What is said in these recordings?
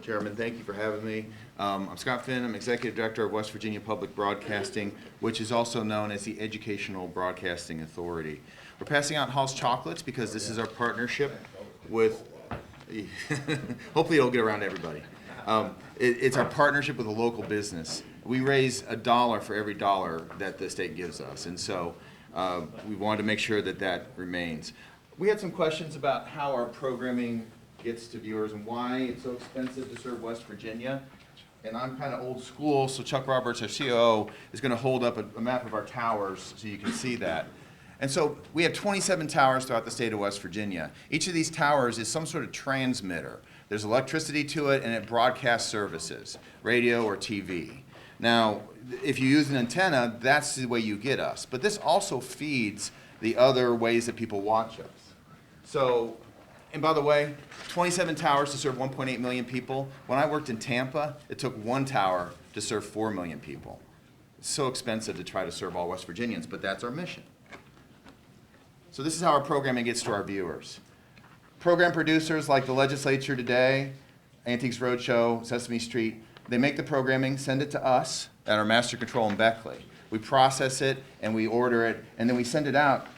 Chairman, thank you for having me. I'm Scott Finn. I'm Executive Director of West Virginia Public Broadcasting, which is also known as the Educational Broadcasting Authority. We're passing out Hall's chocolates because this is our partnership with, hopefully it'll get around to everybody. It's our partnership with a local business. We raise $1 for every dollar that the state gives us, and so we wanted to make sure that that remains. We had some questions about how our programming gets to viewers and why it's so expensive to serve West Virginia. And I'm kind of old school, so Chuck Roberts, our COO, is going to hold up a map of our towers so you can see that. And so we have 27 towers throughout the state of West Virginia. Each of these towers is some sort of transmitter. There's electricity to it, and it broadcasts services, radio or TV. Now, if you use an antenna, that's the way you get us. But this also feeds the other ways that people watch us. So, and by the way, 27 towers to serve 1.8 million people. When I worked in Tampa, it took one tower to serve 4 million people. It's so expensive to try to serve all West Virginians, but that's our mission. So this is how our programming gets to our viewers. Program producers like the legislature today, Antiques Roadshow, Sesame Street, they make the programming, send it to us at our master control in Beckley. We process it and we order it, and then we send it out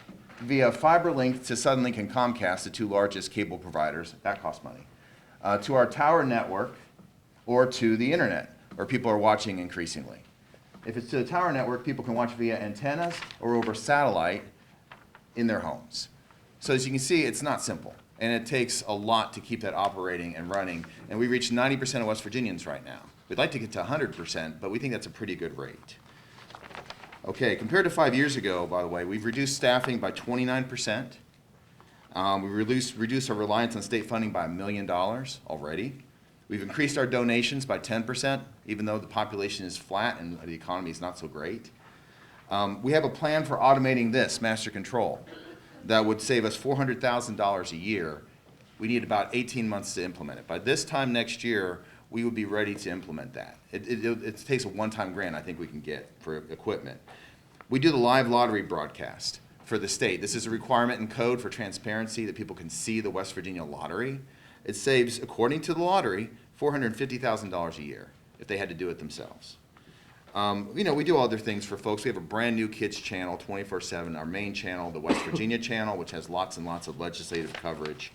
via fiber link to Suddenlink and Comcast, the two largest cable providers. That costs money. To our tower network or to the internet, where people are watching increasingly. If it's to the tower network, people can watch via antennas or over satellite in their homes. So as you can see, it's not simple. And it takes a lot to keep that operating and running. And we reach 90% of West Virginians right now. We'd like to get to 100%, but we think that's a pretty good rate. Okay, compared to 5 years ago, by the way, we've reduced staffing by 29%. We reduced our reliance on state funding by $1 million already. We've increased our donations by 10%, even though the population is flat and the economy is not so great. We have a plan for automating this, master control, that would save us $400,000 a year. We need about 18 months to implement it. By this time next year, we would be ready to implement that. It takes a one-time grant I think we can get for equipment. We do the live lottery broadcast for the state. This is a requirement in code for transparency that people can see the West Virginia lottery. It saves, according to the lottery, $450,000 a year if they had to do it themselves. We do other things for folks. We have a brand new kids channel, 24/7, our main channel, the West Virginia channel, which has lots and lots of legislative coverage.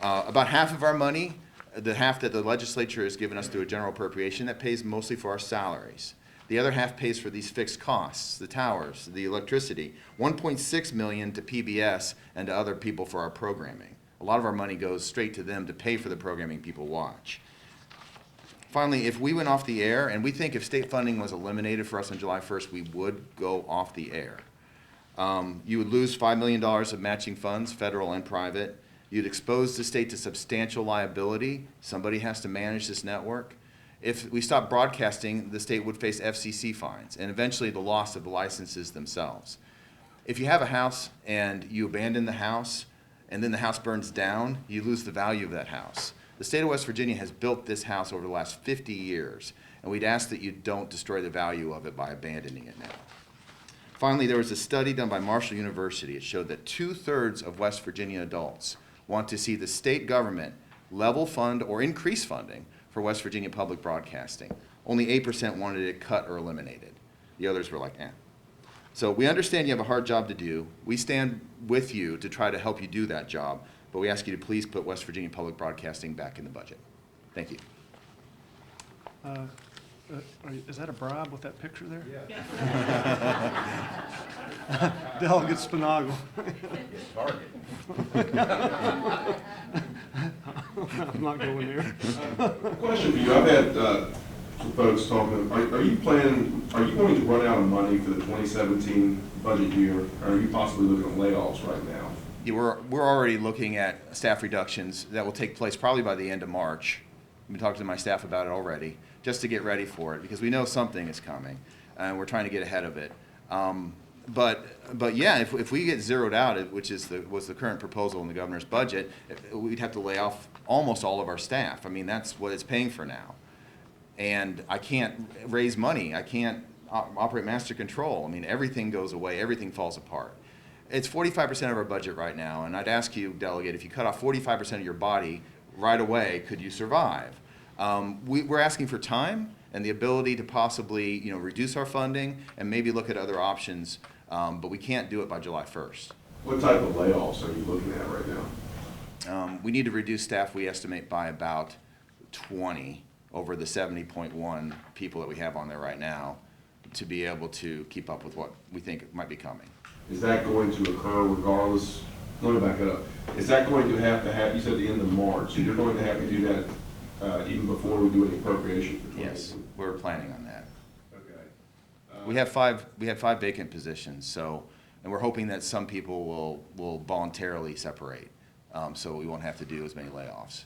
About half of our money, the half that the legislature has given us through a general appropriation, that pays mostly for our salaries. The other half pays for these fixed costs, the towers, the electricity, $1.6 million to PBS and to other people for our programming. A lot of our money goes straight to them to pay for the programming people watch. Finally, if we went off the air, and we think if state funding was eliminated for us on July 1st, we would go off the air. You would lose $5 million of matching funds, federal and private. You'd expose the state to substantial liability. Somebody has to manage this network. If we stopped broadcasting, the state would face FCC fines and eventually the loss of the licenses themselves. If you have a house and you abandon the house and then the house burns down, you lose the value of that house. The state of West Virginia has built this house over the last 50 years, and we'd ask that you don't destroy the value of it by abandoning it now. Finally, there was a study done by Marshall University. It showed that 2/3 of West Virginia adults want to see the state government level fund or increase funding for West Virginia public broadcasting. Only 8% wanted it cut or eliminated. The others were like, eh. So we understand you have a hard job to do. We stand with you to try to help you do that job, but we ask you to please put West Virginia public broadcasting back in the budget. Thank you. Is that a bribe with that picture there? Yeah. Delegate Spinagle. I'm not going there. Question for you. I've had some folks talking. Are you going to run out of money for the 2017 budget year? Or are you possibly looking at layoffs right now? Yeah, we're already looking at staff reductions that will take place probably by the end of March. I've been talking to my staff about it already, just to get ready for it, because we know something is coming, and we're trying to get ahead of it. But yeah, if we get zeroed out, which was the current proposal in the governor's budget, we'd have to lay off almost all of our staff. I mean, that's what it's paying for now. And I can't raise money. I can't operate master control. I mean, everything goes away. Everything falls apart. It's 45% of our budget right now, and I'd ask you, delegate, if you cut off 45% of your body right away, could you survive? We're asking for time and the ability to possibly, reduce our funding and maybe look at other options, but we can't do it by July 1st. What type of layoffs are you looking at right now? We need to reduce staff, we estimate, by about 20 over the 70.1 people that we have on there right now to be able to keep up with what we think might be coming. Is that going to occur regardless? Let me back up. Is that going to have, you said the end of March, so you're going to have to do that even before we do any appropriation for 2018? Yes, we're planning on that. Okay. We had five vacant positions, so, and we're hoping that some people will voluntarily separate, so we won't have to do as many layoffs.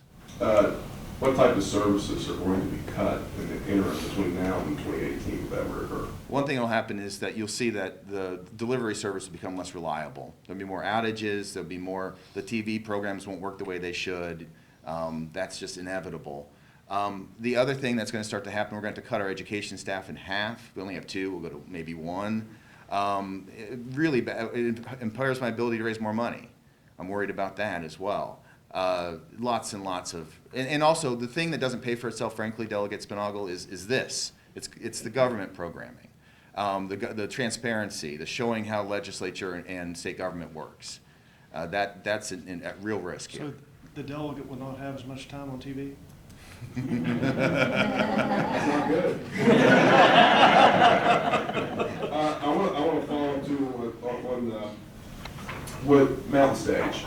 What type of services are going to be cut in the interim between now and 2018, if that were to occur? One thing that'll happen is that you'll see that the delivery service will become less reliable. There'll be more outages, there'll be more, the TV programs won't work the way they should. That's just inevitable. The other thing that's gonna start to happen, we're going to have to cut our education staff in half. We only have 2, we'll go to maybe 1. It impairs my ability to raise more money. I'm worried about that as well. Lots and lots of, and also the thing that doesn't pay for itself, frankly, Delegate Spinagle, is this. It's the government programming, the transparency, the showing how legislature and state government works. That's at real risk here. So the delegate will not have as much time on TV? That's not good. I want to follow up too with Mountain Stage.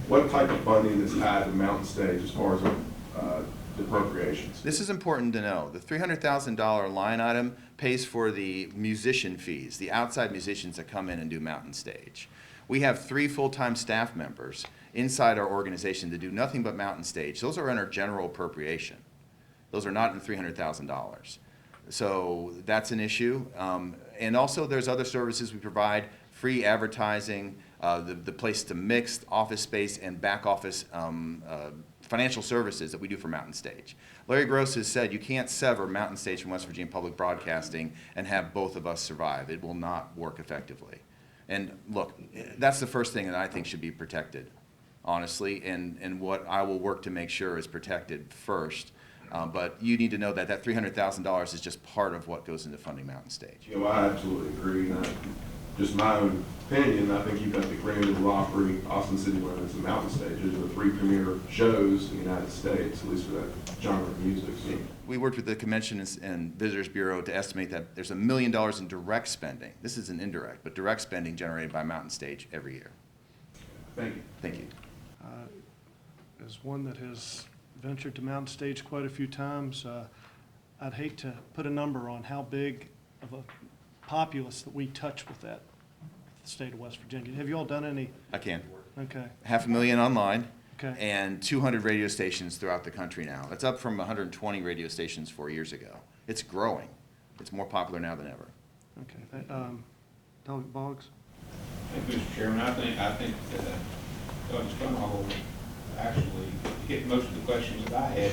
What type of funding is tied to Mountain Stage as far as the appropriations? This is important to know. The $300,000 line item pays for the musician fees, the outside musicians that come in and do Mountain Stage. We have 3 full-time staff members inside our organization to do nothing but Mountain Stage. Those are in our general appropriation. Those are not in $300,000. So that's an issue. And also there's other services we provide, free advertising, the place to mix, office space, and back office financial services that we do for Mountain Stage. Larry Gross has said you can't sever Mountain Stage from West Virginia Public Broadcasting and have both of us survive. It will not work effectively. And look, that's the first thing that I think should be protected, honestly, and what I will work to make sure is protected first. But you need to know that that $300,000 is just part of what goes into funding Mountain Stage. You know, I absolutely agree. Just my own opinion, I think you've got the Grand Ole Opry, Austin City Limits, and Mountain Stage. Those are the 3 premier shows in the United States, at least for that genre of music. So. We worked with the Convention and Visitors Bureau to estimate that there's $1 million in direct spending. This is an indirect, but direct spending generated by Mountain Stage every year. Thank you. Thank you. As one that has ventured to Mountain Stage quite a few times, I'd hate to put a number on how big of a populace that we touch with that, the state of West Virginia. Have you all done any? I can. Okay. 500,000 online. Okay. And 200 radio stations throughout the country now. That's up from 120 radio stations 4 years ago. It's growing. It's more popular now than ever. Okay. Delegate Boggs? Thank you, Mr. Chairman. I think that Doug Spinagle actually hit most of the questions that I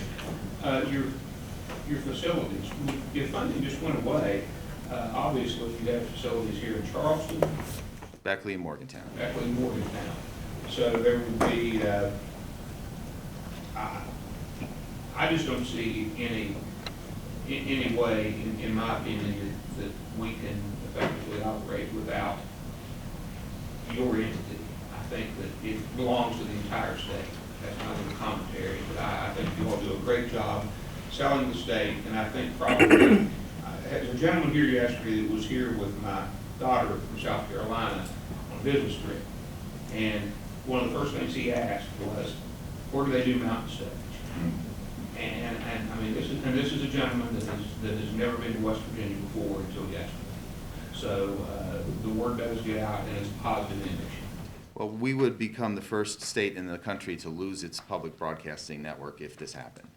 had. Your facilities, your funding just went away. Obviously, you have facilities here in Charleston, Beckley and Morgantown. Beckley, and Morgantown. So there would be, I just don't see any way, in my opinion, that we can effectively operate without your entity. I think that it belongs to the entire state. That's not in the commentary, but I think you all do a great job selling the state, and I think probably, as a gentleman here yesterday that was here with my daughter from South Carolina on a business trip, and one of the first things he asked was, where do they do Mountain Stage? And I mean, this is a gentleman that has never been to West Virginia before until yesterday. So the word does get out, and it's a positive image. Well, we would become the first state in the country to lose its public broadcasting network if this happened.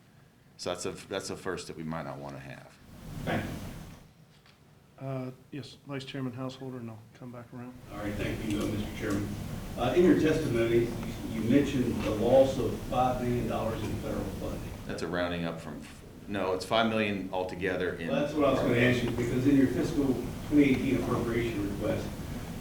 So that's a first that we might not want to have. Thank you. Yes, Vice Chairman Householder, and I'll come back around. All right, thank you, Mr. Chairman. In your testimony, you mentioned the loss of $5 million in federal funding. That's a rounding up from, no, it's $5 million altogether in. Well, that's what I was going to ask you, because in your fiscal 2018 appropriation request,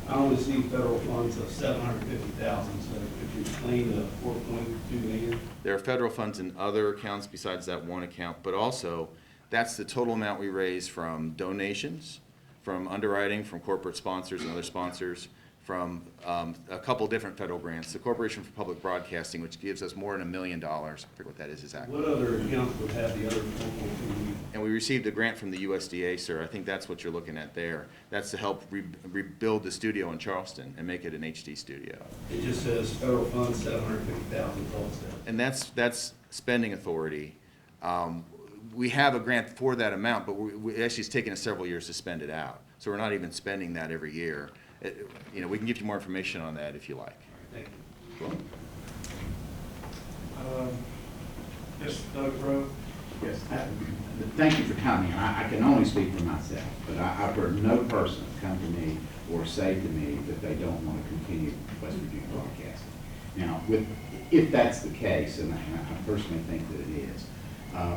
I only see federal funds of $750,000, so could you explain the 4.2 million? There are federal funds in other accounts besides that one account, but also that's the total amount we raise from donations, from underwriting, from corporate sponsors and other sponsors, from a couple different federal grants. The Corporation for Public Broadcasting, which gives us more than $1 million. I forget what that is exactly. What other accounts would have the other 4.2 million? And we received a grant from the USDA, sir. I think that's what you're looking at there. That's to help rebuild the studio in Charleston and make it an HD studio. It just says federal funds, $750,000 also. And that's spending authority. We have a grant for that amount, but actually it's taken us several years to spend it out. So we're not even spending that every year. We can give you more information on that if you like. Thank you. Sure. Yes, Doug Rowe. Yes, thank you for coming. I can only speak for myself, but I've heard no person come to me or say to me that they don't want to continue West Virginia broadcasting. Now, if that's the case, and I personally think that it is,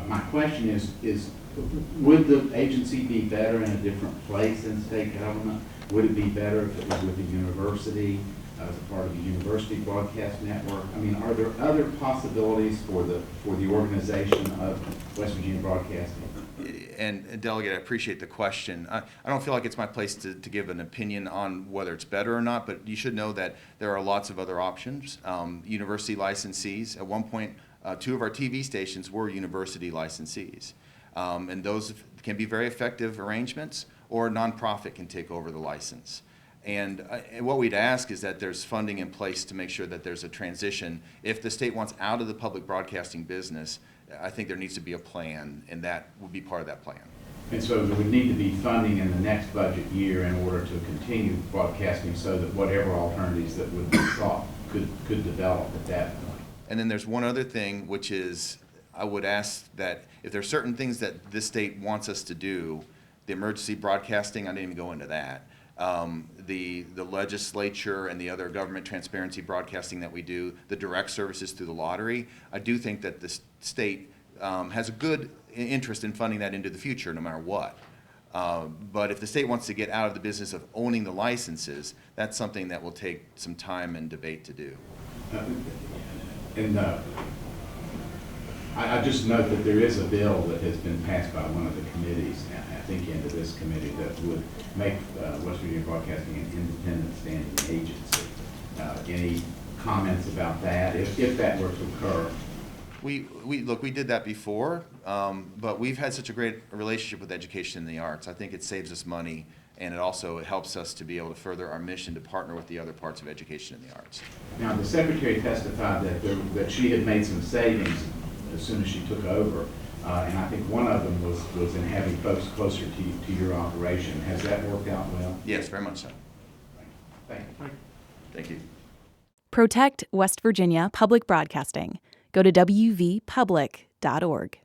my question is would the agency be better in a different place in state government? Would it be better if it was with a university, as a part of the university broadcast network? I mean, are there other possibilities for the organization of West Virginia Broadcasting? And Delegate, I appreciate the question. I don't feel like it's my place to give an opinion on whether it's better or not, but you should know that there are lots of other options. University licensees, at one point, 2 of our TV stations were university licensees. And those can be very effective arrangements, or a nonprofit can take over the license. And what we'd ask is that there's funding in place to make sure that there's a transition. If the state wants out of the public broadcasting business, I think there needs to be a plan, and that would be part of that plan. And so there would need to be funding in the next budget year in order to continue broadcasting so that whatever alternatives that would be sought could develop at that point. And then there's one other thing, which is I would ask that if there are certain things that this state wants us to do, the emergency broadcasting, I didn't even go into that. The legislature and the other government transparency broadcasting that we do, the direct services through the lottery, I do think that the state has a good interest in funding that into the future, no matter what. But if the state wants to get out of the business of owning the licenses, that's something that will take some time and debate to do. I just note that there is a bill that has been passed by one of the committees, I think into this committee, that would make West Virginia Broadcasting an independent standing agency. Any comments about that, if that were to occur? We did that before, but we've had such a great relationship with education and the arts. I think it saves us money, and it also helps us to be able to further our mission to partner with the other parts of education and the arts. Now, the secretary testified that she had made some savings as soon as she took over, and I think one of them was in having folks closer to your operation. Has that worked out well? Yes, very much so. Thank you. Thank you. Protect West Virginia Public Broadcasting. Go to wvpublic.org.